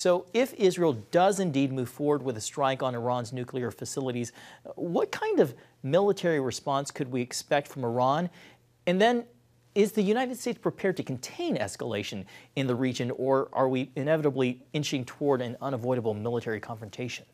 So if Israel does indeed move forward with a strike on Iran's nuclear facilities, what kind of military response could we expect from Iran? And then, is the United States prepared to contain escalation in the region, or are we inevitably inching toward an unavoidable military confrontation?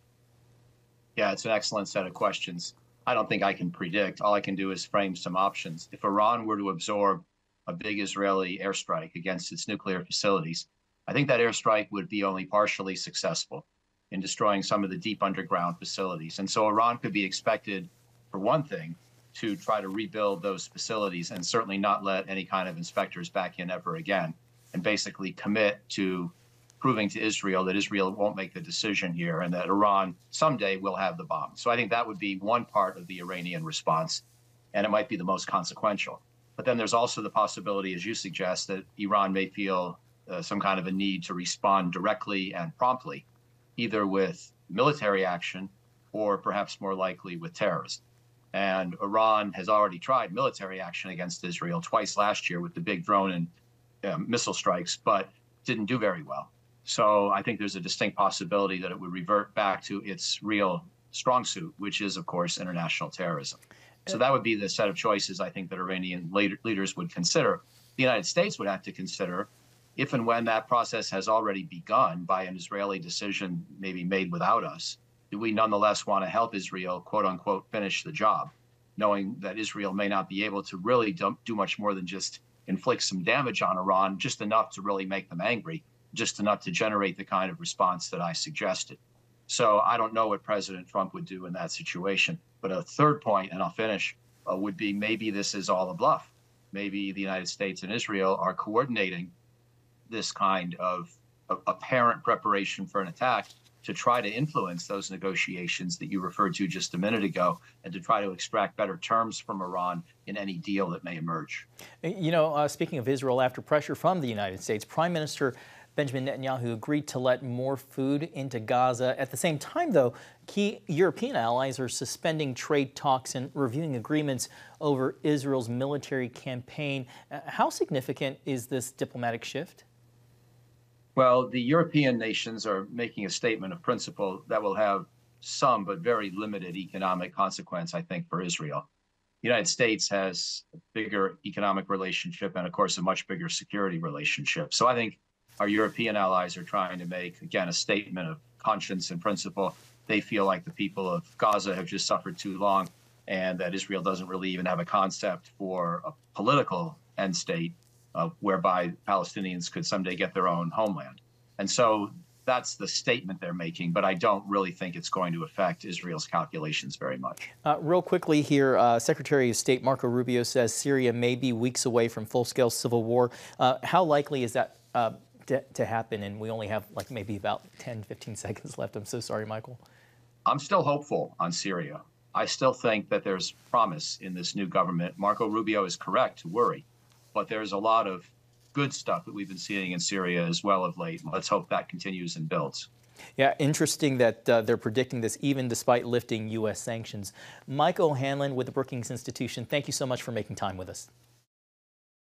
Yeah, it's an excellent set of questions. I don't think I can predict. All I can do is frame some options. If Iran were to absorb a big Israeli airstrike against its nuclear facilities, I think that airstrike would be only partially successful in destroying some of the deep underground facilities. And so Iran could be expected, for one thing, to try to rebuild those facilities and certainly not let any kind of inspectors back in ever again, and basically commit to proving to Israel that Israel won't make the decision here and that Iran someday will have the bomb. So I think that would be one part of the Iranian response, and it might be the most consequential. But then there's also the possibility, as you suggest, that Iran may feel some kind of a need to respond directly and promptly, either with military action or perhaps more likely with terrorism. And Iran has already tried military action against Israel twice last year with the big drone and missile strikes, but didn't do very well. So I think there's a distinct possibility that it would revert back to its real strong suit, which is, of course, international terrorism. So that would be the set of choices I think that Iranian leaders would consider. The United States would have to consider, if and when that process has already begun by an Israeli decision maybe made without us, do we nonetheless want to help Israel, quote unquote, finish the job, knowing that Israel may not be able to really do much more than just inflict some damage on Iran, just enough to really make them angry, just enough to generate the kind of response that I suggested. So I don't know what President Trump would do in that situation. But a third point, and I'll finish, would be maybe this is all a bluff. Maybe the United States and Israel are coordinating this kind of apparent preparation for an attack to try to influence those negotiations that you referred to just a minute ago, and to try to extract better terms from Iran in any deal that may emerge. You know, speaking of Israel, after pressure from the United States, Prime Minister Benjamin Netanyahu agreed to let more food into Gaza. At the same time, though, key European allies are suspending trade talks and reviewing agreements over Israel's military campaign. How significant is this diplomatic shift? Well, the European nations are making a statement of principle that will have some, but very limited economic consequence, I think, for Israel. The United States has a bigger economic relationship and, of course, a much bigger security relationship. So I think our European allies are trying to make, again, a statement of conscience and principle. They feel like the people of Gaza have just suffered too long, and that Israel doesn't really even have a concept for a political end state whereby Palestinians could someday get their own homeland. And so that's the statement they're making, but I don't really think it's going to affect Israel's calculations very much. Real quickly here, Secretary of State Marco Rubio says Syria may be weeks away from full-scale civil war. How likely is that to happen? And we only have like maybe about 10, 15 seconds left. I'm so sorry, Michael. I'm still hopeful on Syria. I still think that there's promise in this new government. Marco Rubio is correct to worry, but there's a lot of good stuff that we've been seeing in Syria as well of late. Let's hope that continues and builds. Yeah, interesting that they're predicting this even despite lifting U.S. sanctions. Mike O'Hanlon with the Brookings Institution, thank you so much for making time with us.